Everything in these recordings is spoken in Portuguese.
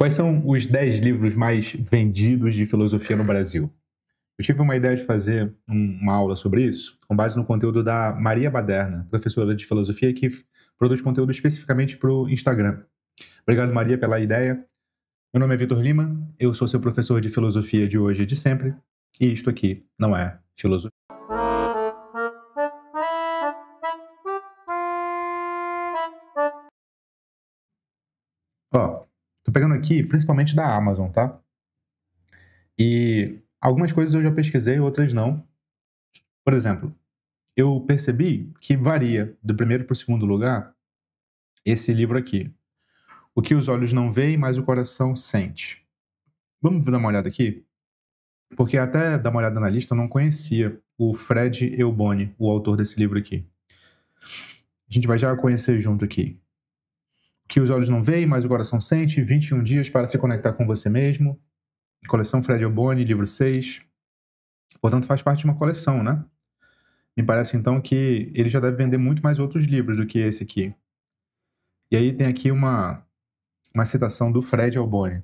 Quais são os 10 livros mais vendidos de filosofia no Brasil? Eu tive uma ideia de fazer uma aula sobre isso, com base no conteúdo da Maria Baderna, professora de filosofia que produz conteúdo especificamente para o Instagram. Obrigado, Maria, pela ideia. Meu nome é Vitor Lima, eu sou seu professor de filosofia de hoje e de sempre, e isto aqui não é filosofia. Ó, tô pegando aqui principalmente da Amazon, tá? E algumas coisas eu já pesquisei, outras não. Por exemplo, eu percebi que varia do primeiro para o segundo lugar esse livro aqui. O que os olhos não veem, mas o coração sente. Vamos dar uma olhada aqui? Porque até dar uma olhada na lista eu não conhecia o Fred Euboni, o autor desse livro aqui. A gente vai já conhecer junto aqui. O que os olhos não veem, mas o coração sente, 21 dias para se conectar com você mesmo. Coleção Fred Euboni, livro 6. Portanto, faz parte de uma coleção, né? Me parece, então, que ele já deve vender muito mais outros livros do que esse aqui. E aí tem aqui uma citação do Fred Euboni.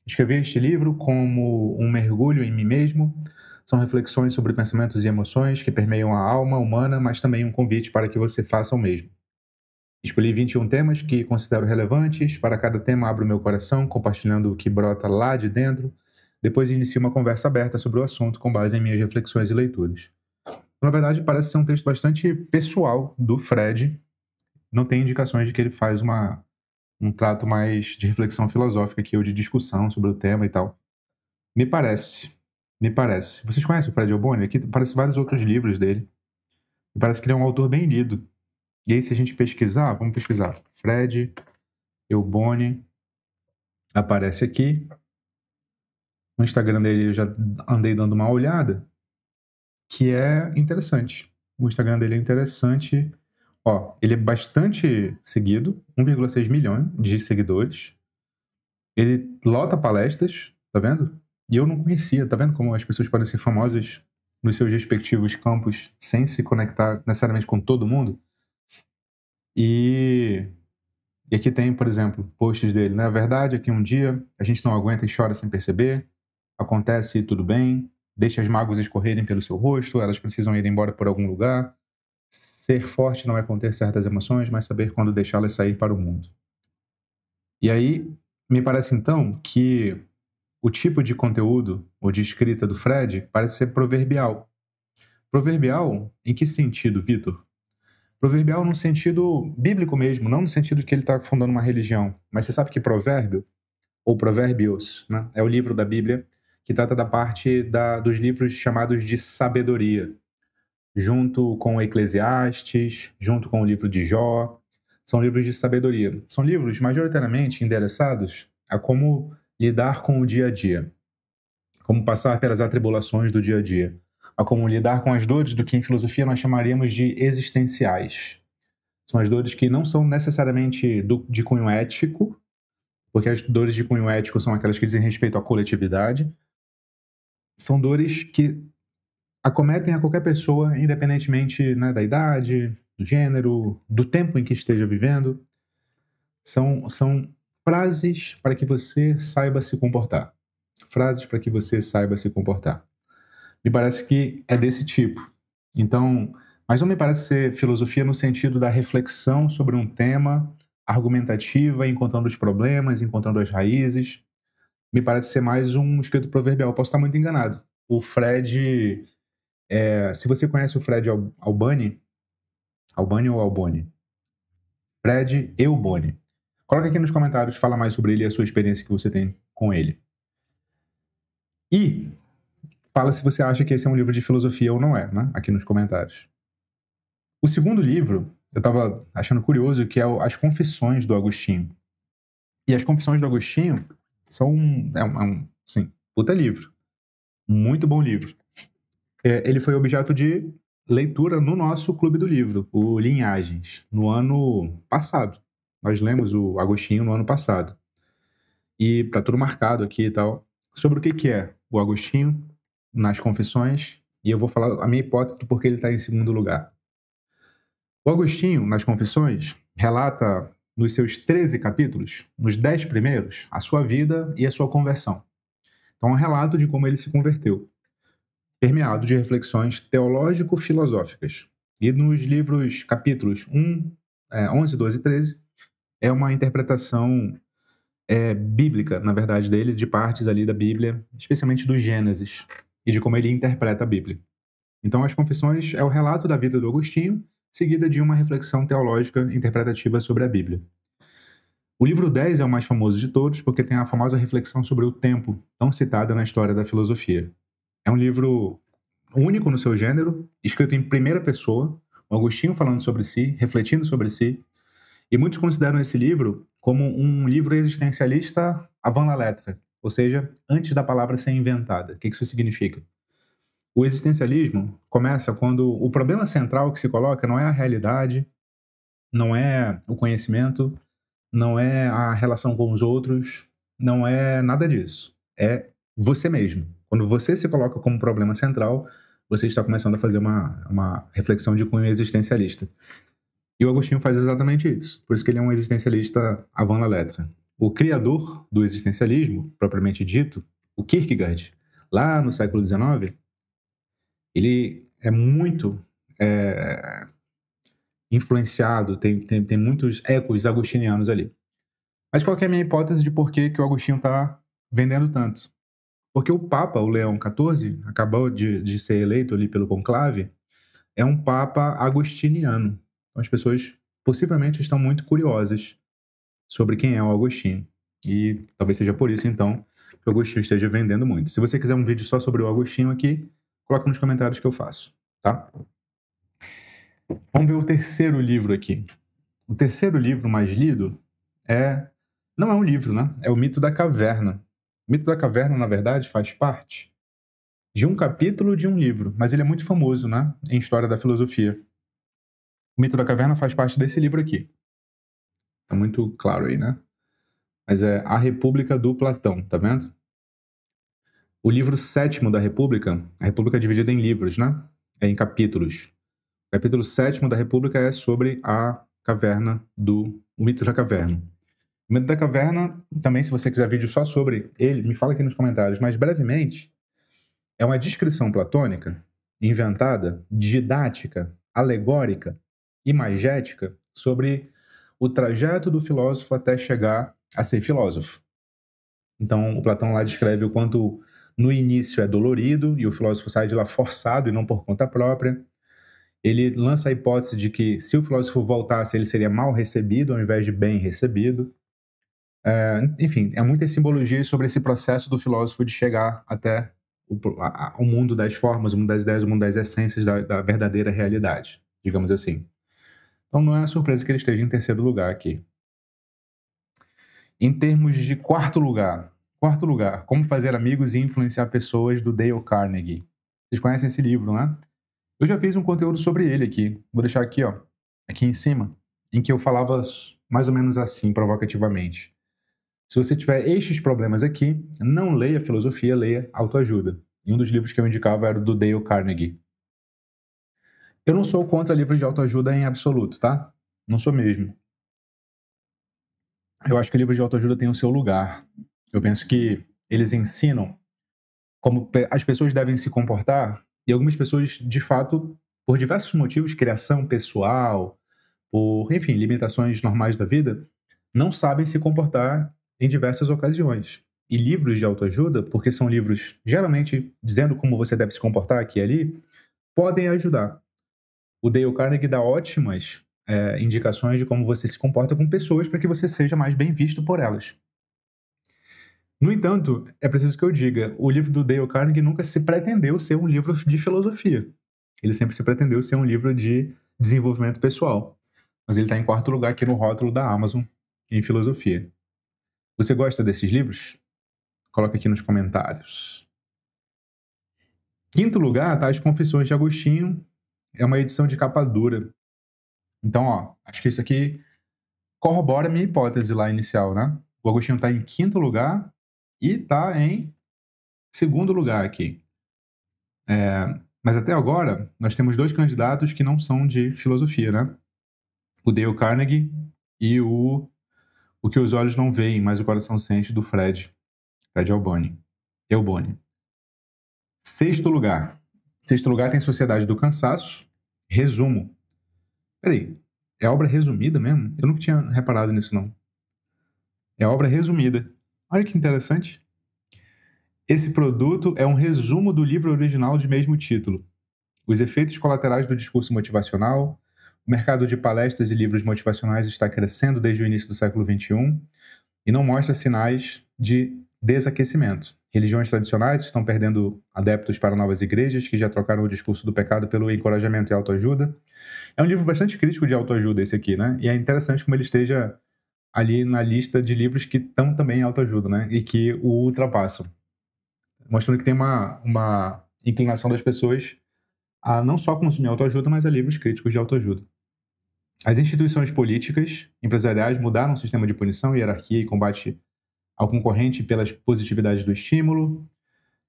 Escrevi este livro como um mergulho em mim mesmo. São reflexões sobre pensamentos e emoções que permeiam a alma humana, mas também um convite para que você faça o mesmo. Escolhi 21 temas que considero relevantes. Para cada tema abro meu coração, compartilhando o que brota lá de dentro. Depois inicio uma conversa aberta sobre o assunto com base em minhas reflexões e leituras. Na verdade, parece ser um texto bastante pessoal do Fred. Não tem indicações de que ele faz um trato mais de reflexão filosófica aqui, ou de discussão sobre o tema e tal. Me parece. Vocês conhecem o Fred Euboni? Aqui aparecem vários outros livros dele. Me parece que ele é um autor bem lido. E aí, se a gente pesquisar, vamos pesquisar. Fred Euboni aparece aqui. No Instagram dele eu já andei dando uma olhada, que é interessante. O Instagram dele é interessante. Ó, ele é bastante seguido, 1,6 milhões de seguidores. Ele lota palestras, tá vendo? E eu não conhecia, tá vendo como as pessoas podem ser famosas nos seus respectivos campos sem se conectar necessariamente com todo mundo? E aqui tem, por exemplo, posts dele. Na verdade, aqui um dia a gente não aguenta e chora sem perceber. Acontece e tudo bem. Deixa as mágoas escorrerem pelo seu rosto, elas precisam ir embora por algum lugar. Ser forte não é conter certas emoções, mas saber quando deixá-las sair para o mundo. E aí, me parece então que o tipo de conteúdo ou de escrita do Fred parece ser proverbial. Proverbial em que sentido, Vitor? Proverbial no sentido bíblico mesmo, não no sentido de que ele está fundando uma religião. Mas você sabe que provérbio, ou provérbios, né, é o livro da Bíblia que trata da parte dos livros chamados de sabedoria, junto com o Eclesiastes, junto com o livro de Jó. São livros de sabedoria. São livros majoritariamente endereçados a como lidar com o dia a dia, como passar pelas atribulações do dia a dia, a como lidar com as dores do que em filosofia nós chamaríamos de existenciais. São as dores que não são necessariamente de cunho ético, porque as dores de cunho ético são aquelas que dizem respeito à coletividade. São dores que acometem a qualquer pessoa, independentemente, né, da idade, do gênero, do tempo em que esteja vivendo. São frases para que você saiba se comportar. Frases para que você saiba se comportar. Me parece que é desse tipo. Então, mas não me parece ser filosofia no sentido da reflexão sobre um tema, argumentativa, encontrando os problemas, encontrando as raízes. Me parece ser mais um escrito proverbial. Posso estar muito enganado. O Fred... se você conhece o Fred Albani ou Alboni? Fred Euboni. Coloca aqui nos comentários, fala mais sobre ele e a sua experiência que você tem com ele. E fala se você acha que esse é um livro de filosofia ou não é, né? Aqui nos comentários. O segundo livro, eu estava achando curioso, que é As Confissões do Agostinho. E As Confissões do Agostinho são assim, puta livro. Muito bom livro. Ele foi objeto de leitura no nosso Clube do Livro, o Linhagens, no ano passado. Nós lemos o Agostinho no ano passado. E tá tudo marcado aqui e tal. Sobre o que é o Agostinho nas Confissões, e eu vou falar a minha hipótese do porquê ele está em segundo lugar. O Agostinho, nas Confissões, relata nos seus 13 capítulos, nos 10 primeiros, a sua vida e a sua conversão. Então, é um relato de como ele se converteu, permeado de reflexões teológico-filosóficas. E nos livros, capítulos 11, 12 e 13, é uma interpretação bíblica, na verdade, dele, de partes ali da Bíblia, especialmente do Gênesis, e de como ele interpreta a Bíblia. Então, as Confissões é o relato da vida do Agostinho, seguida de uma reflexão teológica interpretativa sobre a Bíblia. O livro 10 é o mais famoso de todos, porque tem a famosa reflexão sobre o tempo, tão citada na história da filosofia. É um livro único no seu gênero, escrito em primeira pessoa, o Agostinho falando sobre si, refletindo sobre si, e muitos consideram esse livro como um livro existencialista avant la lettre, ou seja, antes da palavra ser inventada. O que isso significa? O existencialismo começa quando o problema central que se coloca não é a realidade, não é o conhecimento, não é a relação com os outros, não é nada disso. É você mesmo. Quando você se coloca como problema central, você está começando a fazer uma reflexão de cunho existencialista. E o Agostinho faz exatamente isso. Por isso que ele é um existencialista avant la lettre. O criador do existencialismo, propriamente dito, o Kierkegaard, lá no século XIX, ele é muito influenciado, tem muitos ecos agostinianos ali. Mas qual que é a minha hipótese de por que o Agostinho está vendendo tanto? Porque o Papa, o Leão XIV, acabou de ser eleito ali pelo conclave, é um Papa agostiniano. Então as pessoas possivelmente estão muito curiosas sobre quem é o Agostinho. E talvez seja por isso, então, que o Agostinho esteja vendendo muito. Se você quiser um vídeo só sobre o Agostinho aqui, coloca nos comentários que eu faço, tá? Vamos ver o terceiro livro aqui. O terceiro livro mais lido não é um livro, né? É o Mito da Caverna. O Mito da Caverna, na verdade, faz parte de um capítulo de um livro, mas ele é muito famoso, né? Em história da filosofia. O Mito da Caverna faz parte desse livro aqui. Tá muito claro aí, né? Mas é A República do Platão, tá vendo? O livro sétimo da República, a República é dividida em livros, né? É em capítulos. O capítulo sétimo da República é sobre a caverna o Mito da Caverna. O Mito da Caverna, também, se você quiser vídeo só sobre ele, me fala aqui nos comentários, mas brevemente, é uma descrição platônica, inventada, didática, alegórica, imagética, sobre o trajeto do filósofo até chegar a ser filósofo. Então, o Platão lá descreve o quanto no início é dolorido e o filósofo sai de lá forçado e não por conta própria. Ele lança a hipótese de que se o filósofo voltasse, ele seria mal recebido ao invés de bem recebido. Enfim, há muitas simbologias sobre esse processo do filósofo de chegar até o mundo das formas, o mundo das ideias, o mundo das essências da verdadeira realidade, digamos assim. Então não é surpresa que ele esteja em terceiro lugar aqui. Em termos de quarto lugar, Como Fazer Amigos e Influenciar Pessoas, do Dale Carnegie. Vocês conhecem esse livro, né? Eu já fiz um conteúdo sobre ele aqui. Vou deixar aqui, ó, aqui em cima, em que eu falava mais ou menos assim, provocativamente. Se você tiver estes problemas aqui, não leia filosofia, leia autoajuda. E um dos livros que eu indicava era o do Dale Carnegie. Eu não sou contra livros de autoajuda em absoluto, tá? Não sou mesmo. Eu acho que livros de autoajuda têm o seu lugar. Eu penso que eles ensinam como as pessoas devem se comportar, e algumas pessoas, de fato, por diversos motivos, criação pessoal, por, enfim, limitações normais da vida, não sabem se comportar em diversas ocasiões. E livros de autoajuda, porque são livros geralmente dizendo como você deve se comportar aqui e ali, podem ajudar. O Dale Carnegie dá ótimas indicações de como você se comporta com pessoas para que você seja mais bem visto por elas. No entanto, é preciso que eu diga, o livro do Dale Carnegie nunca se pretendeu ser um livro de filosofia. Ele sempre se pretendeu ser um livro de desenvolvimento pessoal. Mas ele está em quarto lugar aqui no rótulo da Amazon em filosofia. Você gosta desses livros? Coloca aqui nos comentários. Quinto lugar está As Confissões de Agostinho. É uma edição de capa dura. Então, ó, acho que isso aqui corrobora a minha hipótese lá inicial, né? O Agostinho está em quinto lugar e está em segundo lugar aqui. Mas até agora, nós temos dois candidatos que não são de filosofia, né? O Dale Carnegie e o que os olhos não veem, mas o coração sente, do Fred Alboni. Sexto lugar tem Sociedade do Cansaço. Resumo. Peraí, é obra resumida mesmo? Eu nunca tinha reparado nisso, não. É obra resumida. Olha que interessante. Esse produto é um resumo do livro original de mesmo título. Os efeitos colaterais do discurso motivacional. O mercado de palestras e livros motivacionais está crescendo desde o início do século XXI e não mostra sinais de desaquecimento. Religiões tradicionais estão perdendo adeptos para novas igrejas que já trocaram o discurso do pecado pelo encorajamento e autoajuda. É um livro bastante crítico de autoajuda esse aqui, né? E é interessante como ele esteja ali na lista de livros que estão também em autoajuda, né? E que o ultrapassam. Mostrando que tem uma inclinação das pessoas a não só consumir autoajuda, mas a livros críticos de autoajuda. As instituições políticas, empresariais mudaram o sistema de punição, hierarquia e combate ao concorrente pelas positividades do estímulo,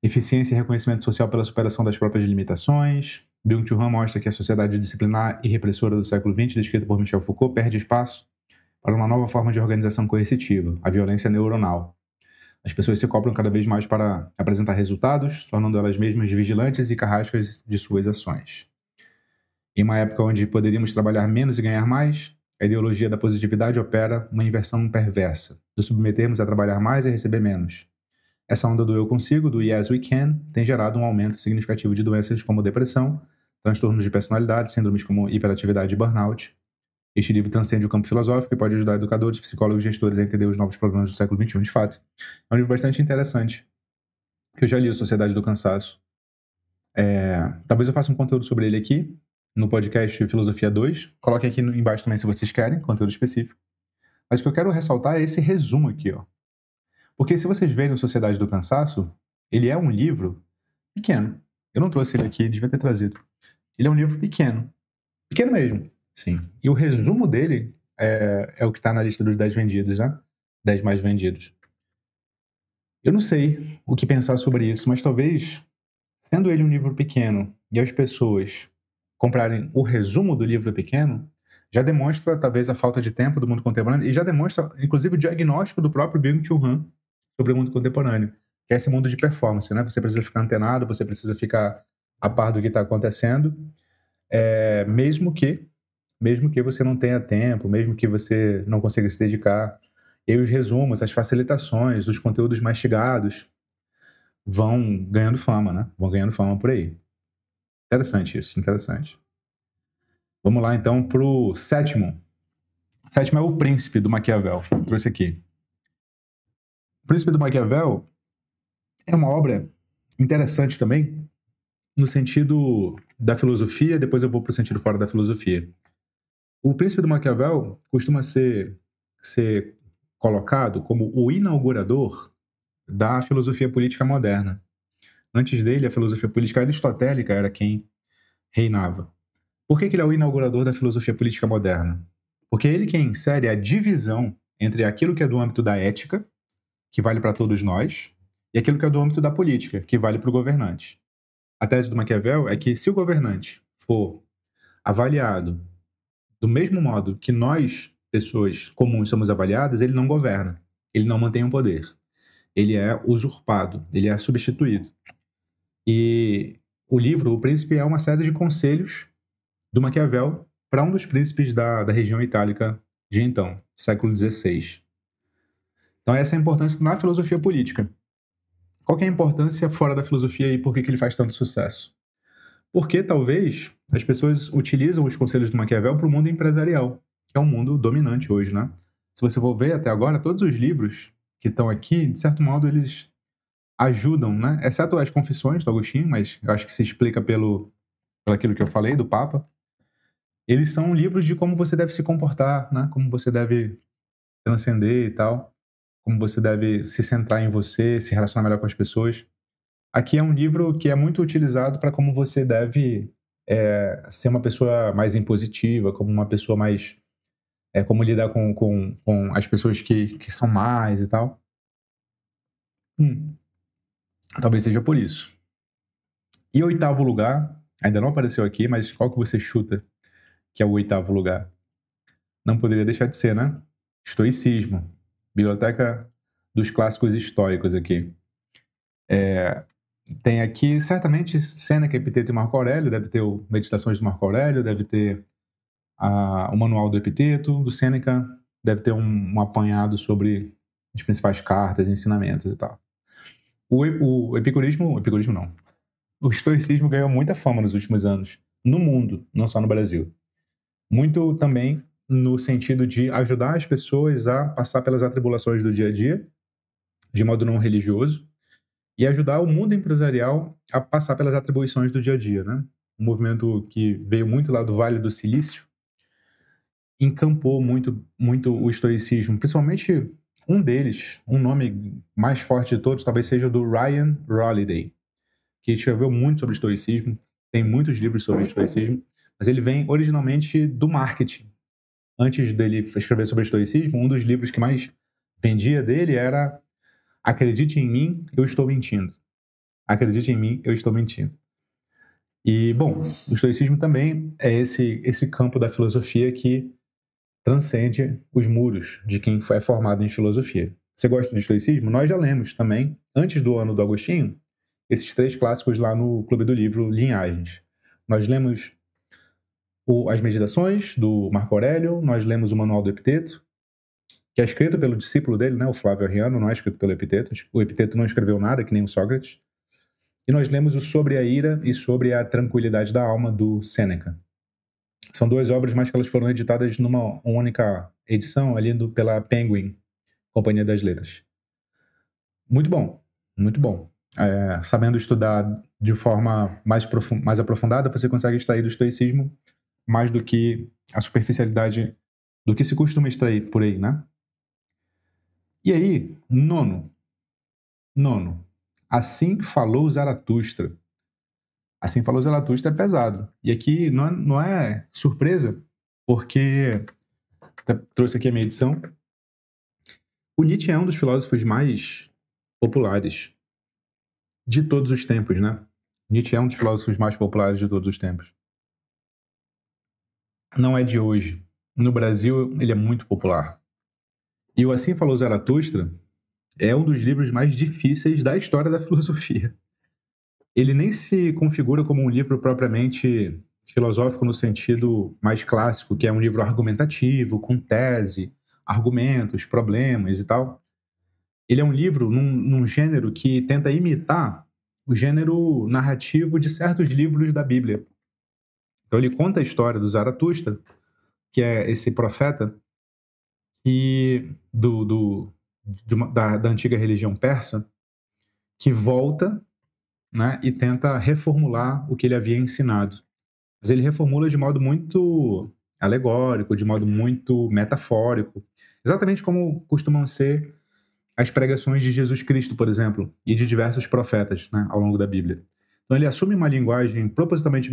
eficiência e reconhecimento social pela superação das próprias limitações. Byung-Chul Han mostra que a sociedade disciplinar e repressora do século XX, descrita por Michel Foucault, perde espaço para uma nova forma de organização coercitiva, a violência neuronal. As pessoas se cobram cada vez mais para apresentar resultados, tornando elas mesmas vigilantes e carrascas de suas ações. Em uma época onde poderíamos trabalhar menos e ganhar mais, a ideologia da positividade opera uma inversão perversa, do submetermos a trabalhar mais e receber menos. Essa onda do eu consigo, do yes we can, tem gerado um aumento significativo de doenças como depressão, transtornos de personalidade, síndromes como hiperatividade e burnout. Este livro transcende o campo filosófico e pode ajudar educadores, psicólogos e gestores a entender os novos problemas do século XXI. De fato, é um livro bastante interessante. Eu já li o Sociedade do Cansaço. Talvez eu faça um conteúdo sobre ele aqui, no podcast Filosofia 2. Coloque aqui embaixo também se vocês querem, conteúdo específico. Mas o que eu quero ressaltar é esse resumo aqui, ó. Porque se vocês verem o Sociedade do Cansaço, ele é um livro pequeno. Eu não trouxe ele aqui, devia ter trazido. Ele é um livro pequeno. Pequeno mesmo, sim. E o resumo dele é o que está na lista dos 10 vendidos, né? 10 mais vendidos. Eu não sei o que pensar sobre isso, mas talvez, sendo ele um livro pequeno e as pessoas comprarem o resumo do livro pequeno, já demonstra talvez a falta de tempo do mundo contemporâneo e já demonstra, inclusive, o diagnóstico do próprio Byung-Chul Han sobre o mundo contemporâneo, que é esse mundo de performance, né? Você precisa ficar antenado, você precisa ficar a par do que está acontecendo, mesmo que você não tenha tempo, mesmo que você não consiga se dedicar. E os resumos, as facilitações, os conteúdos mastigados vão ganhando fama, né? Vão ganhando fama por aí. Interessante isso, interessante. Vamos lá, então, pro sétimo. O sétimo é O Príncipe, do Maquiavel. Eu trouxe aqui. O Príncipe do Maquiavel é uma obra interessante também, no sentido da filosofia, depois eu vou pro sentido fora da filosofia. O Príncipe do Maquiavel costuma ser colocado como o inaugurador da filosofia política moderna. Antes dele, a filosofia política aristotélica era quem reinava. Por que ele é o inaugurador da filosofia política moderna? Porque é ele quem insere a divisão entre aquilo que é do âmbito da ética, que vale para todos nós, e aquilo que é do âmbito da política, que vale para o governante. A tese do Maquiavel é que se o governante for avaliado do mesmo modo que nós, pessoas comuns, somos avaliadas, ele não governa, ele não mantém o poder. Ele é usurpado, ele é substituído. E o livro, O Príncipe, é uma série de conselhos do Maquiavel para um dos príncipes da região itálica de então, século XVI. Então essa é a importância na filosofia política. Qual que é a importância fora da filosofia e por que ele faz tanto sucesso? Porque talvez as pessoas utilizam os conselhos do Maquiavel para o mundo empresarial, que é um mundo dominante hoje, né? Se você for ver até agora, todos os livros que estão aqui, de certo modo, eles ajudam, né? Exceto as Confissões do Agostinho, mas eu acho que se explica pelo aquilo que eu falei do Papa. Eles são livros de como você deve se comportar, né? Como você deve transcender e tal, como você deve se centrar em você, se relacionar melhor com as pessoas. Aqui é um livro que é muito utilizado para como você deve ser uma pessoa mais impositiva, como uma pessoa mais... como lidar com as pessoas que são mais e tal. Talvez seja por isso. E o oitavo lugar, ainda não apareceu aqui, mas qual que você chuta que é o oitavo lugar? Não poderia deixar de ser, né? Estoicismo. Biblioteca dos clássicos históricos aqui. Tem aqui, certamente, Sêneca, Epiteto e Marco Aurélio. Deve ter o Meditações de Marco Aurélio, deve ter o Manual do Epiteto, do Sêneca, deve ter um apanhado sobre as principais cartas, ensinamentos e tal. O epicurismo não. O estoicismo ganhou muita fama nos últimos anos, no mundo, não só no Brasil. Muito também no sentido de ajudar as pessoas a passar pelas atribulações do dia a dia, de modo não religioso, e ajudar o mundo empresarial a passar pelas atribuições do dia a dia, né? Um movimento que veio muito lá do Vale do Silício, encampou muito o estoicismo, principalmente um deles, um nome mais forte de todos, talvez seja o do Ryan Holiday, que escreveu muito sobre estoicismo, tem muitos livros sobre estoicismo, mas ele vem originalmente do marketing. Antes dele escrever sobre estoicismo, um dos livros que mais vendia dele era Acredite em mim, eu estou mentindo. Acredite em mim, eu estou mentindo. E, bom, o estoicismo também é esse campo da filosofia que transcende os muros de quem é formado em filosofia. Você gosta de estoicismo? Nós já lemos também, antes do ano do Agostinho, esses 3 clássicos lá no Clube do Livro Linhagens. Nós lemos as Meditações, do Marco Aurélio, nós lemos o Manual do Epiteto, que é escrito pelo discípulo dele, né, o Flávio Arriano, não é escrito pelo Epiteto. O Epiteto não escreveu nada, que nem o Sócrates. E nós lemos o Sobre a Ira e Sobre a Tranquilidade da Alma, do Sêneca. São 2 obras, mas que elas foram editadas numa única edição, ali pela Penguin, Companhia das Letras. Muito bom, muito bom. Sabendo estudar de forma mais aprofundada, você consegue extrair do estoicismo mais do que a superficialidade do que se costuma extrair por aí, né? E aí, nono. Assim falou Zaratustra. Assim falou Zaratustra é pesado. E aqui não é surpresa, porque trouxe aqui a minha edição. O Nietzsche é um dos filósofos mais populares de todos os tempos, né? Nietzsche é um dos filósofos mais populares de todos os tempos. Não é de hoje. No Brasil, ele é muito popular. E o Assim Falou Zaratustra é um dos livros mais difíceis da história da filosofia. Ele nem se configura como um livro propriamente filosófico no sentido mais clássico, que é um livro argumentativo, com tese, argumentos, problemas e tal. Ele é um livro num gênero que tenta imitar o gênero narrativo de certos livros da Bíblia. Então ele conta a história do Zaratustra, que é esse profeta da antiga religião persa, que volta, né, e tenta reformular o que ele havia ensinado. Mas ele reformula de modo muito alegórico, de modo muito metafórico, exatamente como costumam ser as pregações de Jesus Cristo, por exemplo, e de diversos profetas, né, ao longo da Bíblia. Então ele assume uma linguagem propositalmente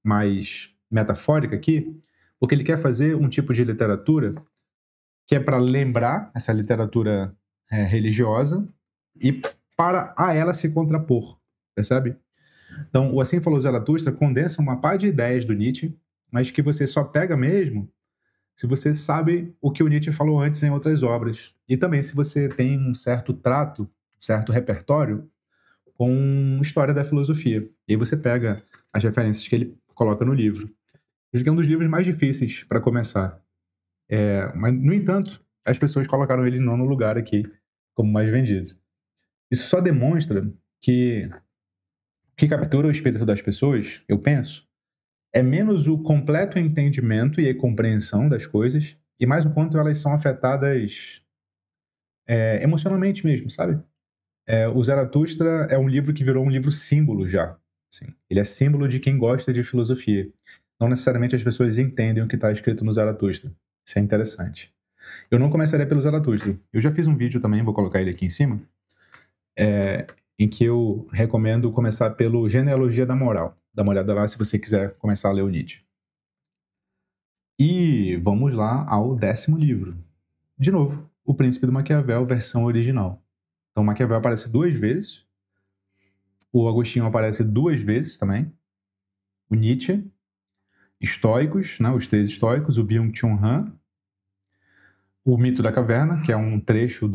mais metafórica aqui, porque ele quer fazer um tipo de literatura que é para lembrar essa literatura religiosa e para a ela se contrapor, percebe? Então, o Assim Falou Zaratustra condensa uma par de ideias do Nietzsche, mas que você só pega mesmo se você sabe o que o Nietzsche falou antes em outras obras. E também se você tem um certo trato, um certo repertório com história da filosofia. E aí você pega as referências que ele coloca no livro. Esse aqui é um dos livros mais difíceis para começar. Mas, no entanto, as pessoas colocaram ele em nono lugar aqui, como mais vendido. Isso só demonstra que o que captura o espírito das pessoas, eu penso, é menos o completo entendimento e a compreensão das coisas e mais o quanto elas são afetadas emocionalmente mesmo, sabe? O Zaratustra é um livro que virou um livro símbolo já. Assim. Ele é símbolo de quem gosta de filosofia. Não necessariamente as pessoas entendem o que está escrito no Zaratustra. Isso é interessante. Eu não começaria pelo Zaratustra. Eu já fiz um vídeo também, vou colocar ele aqui em cima, em que eu recomendo começar pelo Genealogia da Moral. Dá uma olhada lá se você quiser começar a ler o Nietzsche. E vamos lá ao 10º livro. De novo, O Príncipe do Maquiavel, versão original. Então, Maquiavel aparece 2 vezes. O Agostinho aparece 2 vezes também. O Nietzsche, estoicos, né, os 3 estoicos, o Byung-Chul Han O Mito da Caverna, que é um trecho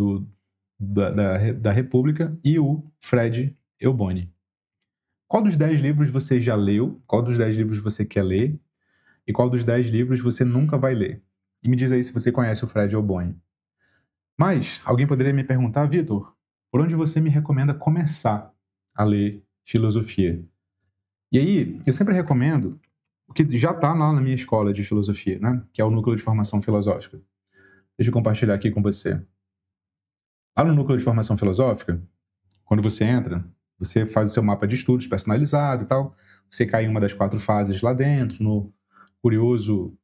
da República, e o Fred Euboni. Qual dos 10 livros você já leu? Qual dos 10 livros você quer ler? E qual dos 10 livros você nunca vai ler? E me diz aí se você conhece o Fred Euboni. Mas alguém poderia me perguntar, Vitor, por onde você me recomenda começar a ler filosofia? E aí, eu sempre recomendo o que já está lá na minha escola de filosofia, né? Que é o Núcleo de Formação Filosófica. Deixa eu compartilhar aqui com você. Lá no Núcleo de Formação Filosófica, quando você entra, você faz o seu mapa de estudos personalizado e tal, você cai em uma das 4 fases lá dentro, no curioso,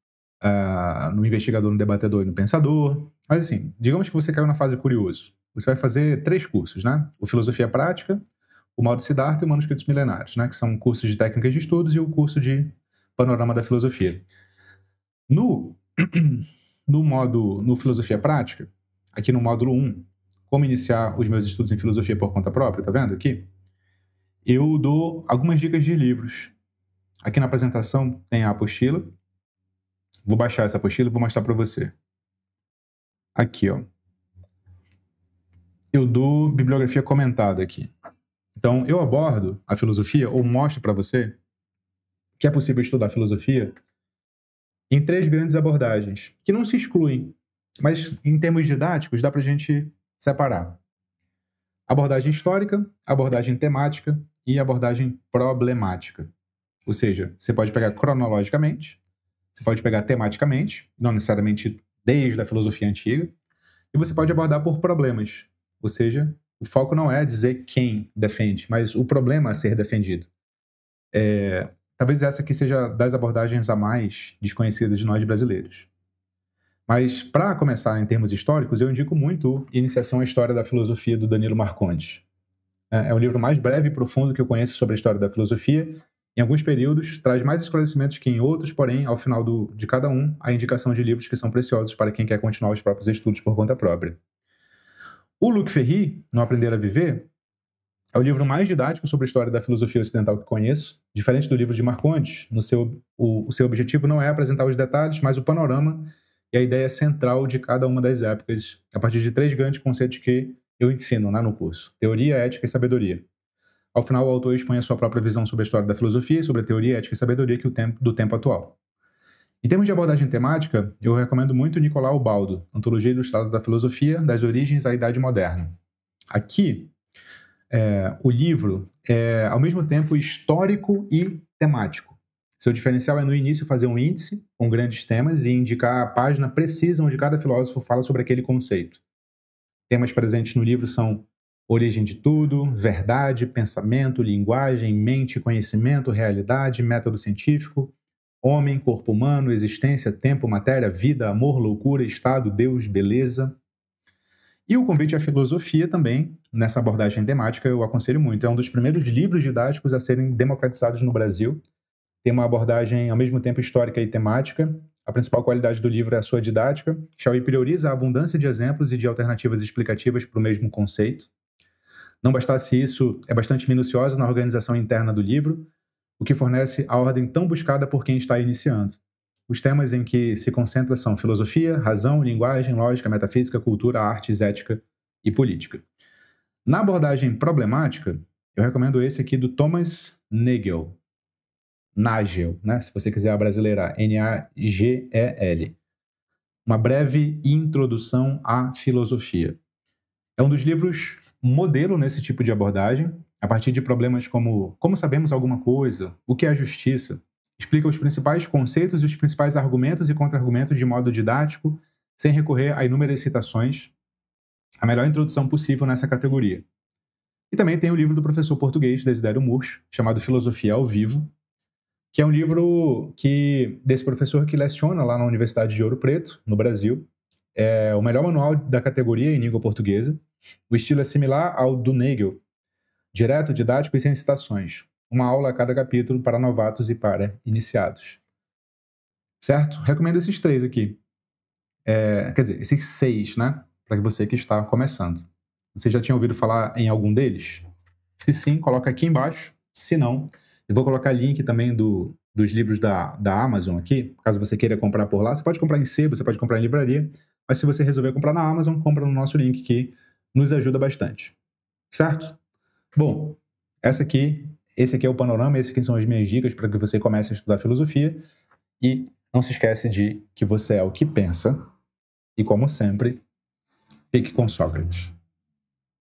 no investigador, no debatedor e no pensador. Mas assim, digamos que você caiu na fase curioso. Você vai fazer 3 cursos, né? O Filosofia Prática, o Modo Siddhartha e o Manuscritos Milenares, né? Que são cursos de técnicas de estudos e o curso de Panorama da Filosofia. No Filosofia Prática, aqui no módulo 1, como iniciar os meus estudos em filosofia por conta própria, tá vendo aqui? Eu dou algumas dicas de livros. Aqui na apresentação tem a apostila. Vou baixar essa apostila e vou mostrar para você. Aqui, ó. Eu dou bibliografia comentada aqui. Então, eu abordo a filosofia, ou mostro para você que é possível estudar filosofia em 3 grandes abordagens, que não se excluem, mas em termos didáticos dá para a gente separar. Abordagem histórica, abordagem temática e abordagem problemática. Ou seja, você pode pegar cronologicamente, você pode pegar tematicamente, não necessariamente desde a filosofia antiga, e você pode abordar por problemas. Ou seja, o foco não é dizer quem defende, mas o problema a ser defendido. Talvez essa aqui seja das abordagens a mais desconhecidas de nós brasileiros. Mas, para começar em termos históricos, eu indico muito Iniciação à História da Filosofia, do Danilo Marcondes. É o livro mais breve e profundo que eu conheço sobre a história da filosofia. Em alguns períodos, traz mais esclarecimentos que em outros, porém, ao final de cada um, a indicação de livros que são preciosos para quem quer continuar os próprios estudos por conta própria. O Luc Ferry, No Aprender a Viver, é o livro mais didático sobre a história da filosofia ocidental que conheço. Diferente do livro de Marcondes, o seu objetivo não é apresentar os detalhes, mas o panorama e a ideia central de cada uma das épocas, a partir de 3 grandes conceitos que eu ensino no curso: teoria, ética e sabedoria. Ao final, o autor expõe a sua própria visão sobre a história da filosofia e sobre a teoria, ética e sabedoria do tempo atual. Em termos de abordagem temática, eu recomendo muito Nicolau Baldo, Antologia Ilustrada da Filosofia, das Origens à Idade Moderna. Aqui, o livro é, ao mesmo tempo, histórico e temático. Seu diferencial é, no início, fazer um índice com grandes temas e indicar a página precisa onde cada filósofo fala sobre aquele conceito. Temas presentes no livro são origem de tudo, verdade, pensamento, linguagem, mente, conhecimento, realidade, método científico, homem, corpo humano, existência, tempo, matéria, vida, amor, loucura, estado, Deus, beleza. E o Convite à Filosofia também, nessa abordagem temática, eu aconselho muito. É um dos primeiros livros didáticos a serem democratizados no Brasil. Tem uma abordagem, ao mesmo tempo, histórica e temática. A principal qualidade do livro é a sua didática. Chauí prioriza a abundância de exemplos e de alternativas explicativas para o mesmo conceito. Não bastasse isso, é bastante minuciosa na organização interna do livro, o que fornece a ordem tão buscada por quem está iniciando. Os temas em que se concentra são filosofia, razão, linguagem, lógica, metafísica, cultura, artes, ética e política. Na abordagem problemática, eu recomendo esse aqui do Thomas Nagel, né? Se você quiser abrasileirar, Nagel. Uma breve introdução à filosofia. É um dos livros modelo nesse tipo de abordagem, a partir de problemas como sabemos alguma coisa, o que é a justiça. Explica os principais conceitos e os principais argumentos e contra-argumentos de modo didático, sem recorrer a inúmeras citações. A melhor introdução possível nessa categoria. E também tem o livro do professor português Desidério Murcho, chamado Filosofia ao Vivo, que é um livro desse professor que leciona lá na Universidade de Ouro Preto, no Brasil. É o melhor manual da categoria em língua portuguesa. O estilo é similar ao do Nagel, direto, didático e sem citações. Uma aula a cada capítulo para novatos e para iniciados. Certo? Recomendo esses 3 aqui. Quer dizer, esses 6, né? Para você que está começando. Você já tinha ouvido falar em algum deles? Se sim, coloca aqui embaixo. Se não, eu vou colocar link também dos livros da Amazon aqui, caso você queira comprar por lá. Você pode comprar em sebo, você pode comprar em livraria, mas se você resolver comprar na Amazon, compra no nosso link que nos ajuda bastante. Certo? Bom, esse aqui é o panorama, esse aqui são as minhas dicas para que você comece a estudar filosofia. E não se esquece de que você é o que pensa. E como sempre, fique com Sócrates.